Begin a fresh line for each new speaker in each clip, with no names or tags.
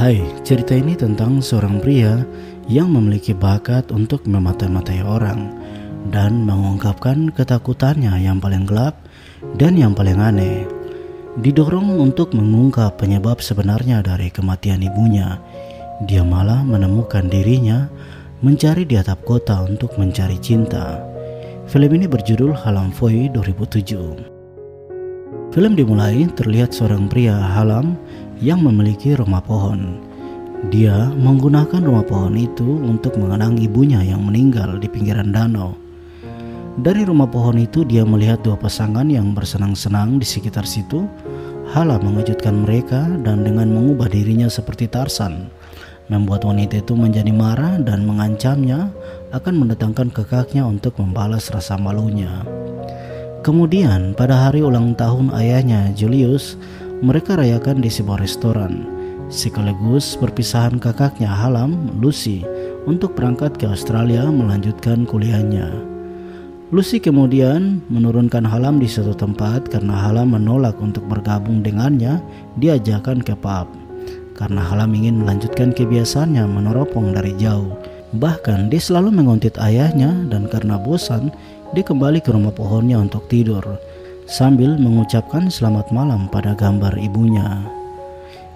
Hai, cerita ini tentang seorang pria yang memiliki bakat untuk memata-matai orang dan mengungkapkan ketakutannya yang paling gelap dan yang paling aneh. Didorong untuk mengungkap penyebab sebenarnya dari kematian ibunya, dia malah menemukan dirinya mencari di atap kota untuk mencari cinta. Film ini berjudul Halam Foi 2007. Film dimulai terlihat seorang pria Halam yang memiliki rumah pohon. Dia menggunakan rumah pohon itu untuk mengenang ibunya yang meninggal di pinggiran danau. Dari rumah pohon itu dia melihat dua pasangan yang bersenang-senang di sekitar situ. Halam mengejutkan mereka dan dengan mengubah dirinya seperti Tarsan, membuat wanita itu menjadi marah dan mengancamnya akan mendatangkan kakaknya untuk membalas rasa malunya. Kemudian pada hari ulang tahun ayahnya Julius, mereka rayakan di sebuah restoran, sekaligus perpisahan kakaknya Halam, Lucy, untuk berangkat ke Australia melanjutkan kuliahnya. Lucy kemudian menurunkan Halam di suatu tempat karena Halam menolak untuk bergabung dengannya diajakkan ke pub, karena Halam ingin melanjutkan kebiasaannya meneropong dari jauh. Bahkan dia selalu menguntit ayahnya dan karena bosan, dia kembali ke rumah pohonnya untuk tidur sambil mengucapkan selamat malam pada gambar ibunya.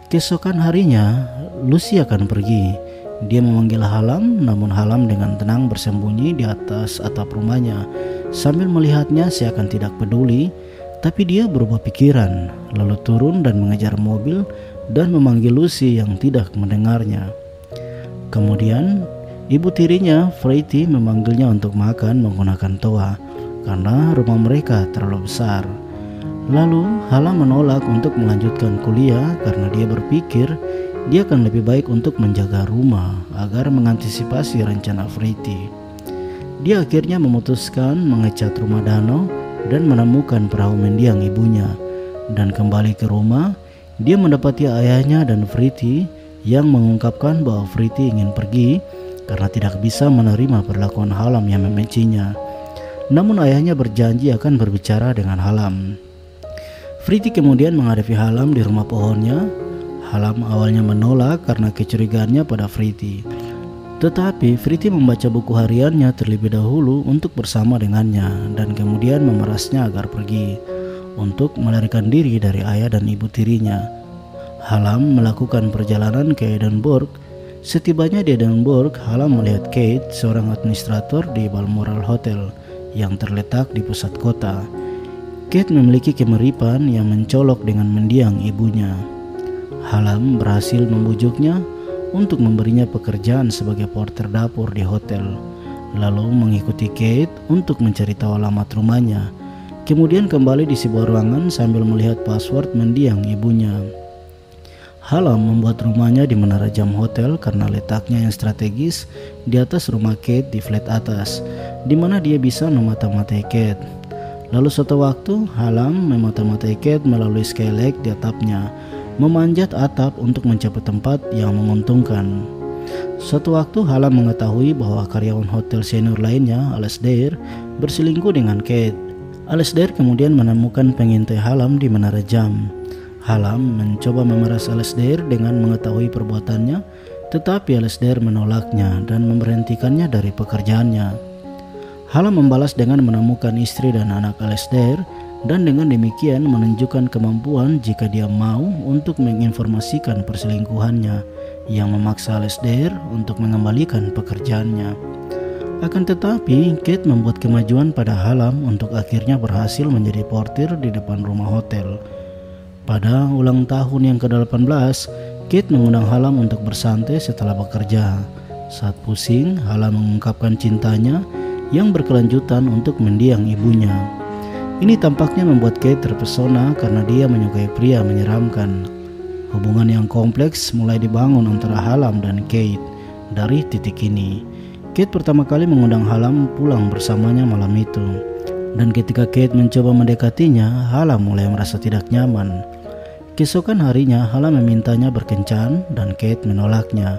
Keesokan harinya, Lucy akan pergi. Dia memanggil Halam, namun Halam dengan tenang bersembunyi di atas atap rumahnya sambil melihatnya seakan tidak peduli. Tapi dia berubah pikiran, lalu turun dan mengejar mobil dan memanggil Lucy yang tidak mendengarnya. Kemudian ibu tirinya, Freddie, memanggilnya untuk makan menggunakan toa karena rumah mereka terlalu besar. Lalu Halam menolak untuk melanjutkan kuliah karena dia berpikir dia akan lebih baik untuk menjaga rumah agar mengantisipasi rencana Freddie. Dia akhirnya memutuskan mengecat rumah danau dan menemukan perahu mendiang ibunya. Dan kembali ke rumah, dia mendapati ayahnya dan Freddie yang mengungkapkan bahwa Freddie ingin pergi karena tidak bisa menerima perlakuan Halam yang membencinya. Namun ayahnya berjanji akan berbicara dengan Halam. Freddie kemudian menghadapi Halam di rumah pohonnya. Halam awalnya menolak karena kecurigaannya pada Freddie. Tetapi Freddie membaca buku hariannya terlebih dahulu untuk bersama dengannya dan kemudian memerasnya agar pergi untuk melarikan diri dari ayah dan ibu tirinya. Halam melakukan perjalanan ke Edinburgh. Setibanya di Edinburgh, Halam melihat Kate, seorang administrator di Balmoral Hotel yang terletak di pusat kota. Kate memiliki kemiripan yang mencolok dengan mendiang ibunya. Halam berhasil membujuknya untuk memberinya pekerjaan sebagai porter dapur di hotel, lalu mengikuti Kate untuk mencari tahu alamat rumahnya. Kemudian kembali di sebuah ruangan sambil melihat password mendiang ibunya. Halam membuat rumahnya di menara jam hotel karena letaknya yang strategis di atas rumah Kate di flat atas, di mana dia bisa memata-matai Kate. Lalu suatu waktu, Halam memata-matai Kate melalui skylight di atapnya, memanjat atap untuk mencapai tempat yang menguntungkan. Suatu waktu, Halam mengetahui bahwa karyawan hotel senior lainnya, Alasdair, berselingkuh dengan Kate. Alasdair kemudian menemukan pengintai Halam di menara jam. Halam mencoba memeras Alasdair dengan mengetahui perbuatannya, tetapi Alasdair menolaknya dan memberhentikannya dari pekerjaannya. Halam membalas dengan menemukan istri dan anak Alasdair dan dengan demikian menunjukkan kemampuan jika dia mau untuk menginformasikan perselingkuhannya yang memaksa Alasdair untuk mengembalikan pekerjaannya. Akan tetapi, Kate membuat kemajuan pada Halam untuk akhirnya berhasil menjadi portir di depan rumah hotel. Pada ulang tahun yang ke-18, Kate mengundang Halam untuk bersantai setelah bekerja. Saat pusing, Halam mengungkapkan cintanya yang berkelanjutan untuk mendiang ibunya. Ini tampaknya membuat Kate terpesona karena dia menyukai pria menyeramkan. Hubungan yang kompleks mulai dibangun antara Halam dan Kate. Dari titik ini, Kate pertama kali mengundang Halam pulang bersamanya malam itu. Dan ketika Kate mencoba mendekatinya, Halam mulai merasa tidak nyaman. Keesokan harinya, Halam memintanya berkencan dan Kate menolaknya.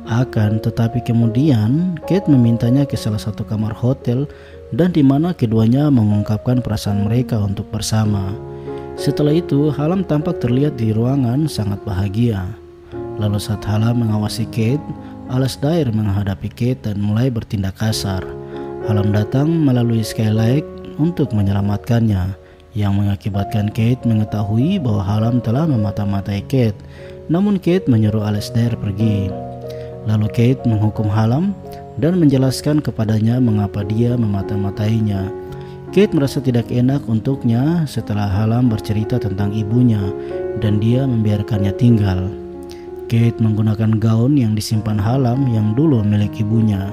Akan tetapi kemudian Kate memintanya ke salah satu kamar hotel dan di mana keduanya mengungkapkan perasaan mereka untuk bersama. Setelah itu, Halam tampak terlihat di ruangan sangat bahagia. Lalu saat Hallam mengawasi Kate, Alasdair menghadapi Kate dan mulai bertindak kasar. Hallam datang melalui skylight untuk menyelamatkannya, yang mengakibatkan Kate mengetahui bahwa Hallam telah memata-matai Kate. Namun Kate menyuruh Alasdair pergi. Lalu Kate menghukum Hallam dan menjelaskan kepadanya mengapa dia memata-matainya. Kate merasa tidak enak untuknya setelah Hallam bercerita tentang ibunya dan dia membiarkannya tinggal. Kate menggunakan gaun yang disimpan Hallam yang dulu milik ibunya.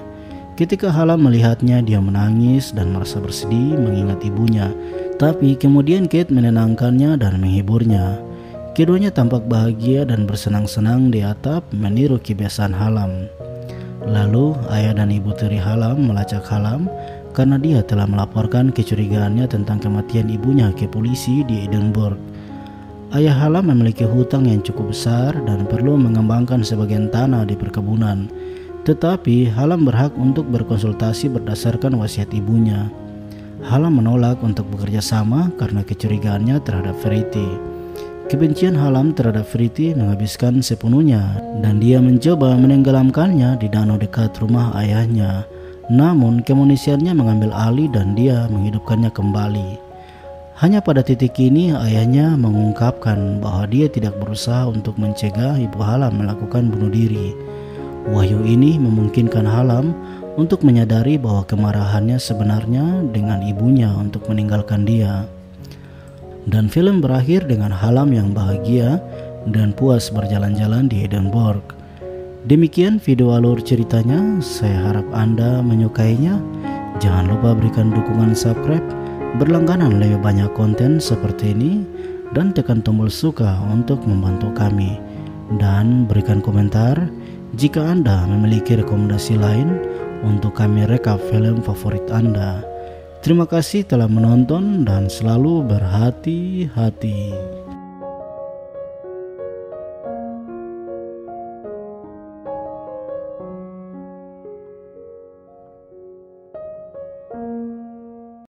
Ketika Hallam melihatnya, dia menangis dan merasa bersedih mengingat ibunya. Tapi kemudian Kate menenangkannya dan menghiburnya. Keduanya tampak bahagia dan bersenang-senang di atap meniru kebiasaan Hallam. Lalu ayah dan ibu tiri Hallam melacak Hallam karena dia telah melaporkan kecurigaannya tentang kematian ibunya ke polisi di Edinburgh. Ayah Hallam memiliki hutang yang cukup besar dan perlu mengembangkan sebagian tanah di perkebunan. Tetapi Hallam berhak untuk berkonsultasi berdasarkan wasiat ibunya. Hallam menolak untuk bekerja sama karena kecurigaannya terhadap Verity. Kebencian Hallam terhadap Verity menghabiskan sepenuhnya dan dia mencoba menenggelamkannya di danau dekat rumah ayahnya. Namun kemunisiannya mengambil alih dan dia menghidupkannya kembali. Hanya pada titik ini ayahnya mengungkapkan bahwa dia tidak berusaha untuk mencegah ibu Hallam melakukan bunuh diri. Wahyu ini memungkinkan Hallam untuk menyadari bahwa kemarahannya sebenarnya dengan ibunya untuk meninggalkan dia. Dan film berakhir dengan Hallam yang bahagia dan puas berjalan-jalan di Edinburgh. Demikian video alur ceritanya, saya harap Anda menyukainya. Jangan lupa berikan dukungan subscribe, berlangganan lebih banyak konten seperti ini, dan tekan tombol suka untuk membantu kami. Dan berikan komentar jika Anda memiliki rekomendasi lain untuk kami rekap film favorit Anda. Terima kasih telah menonton dan selalu berhati-hati.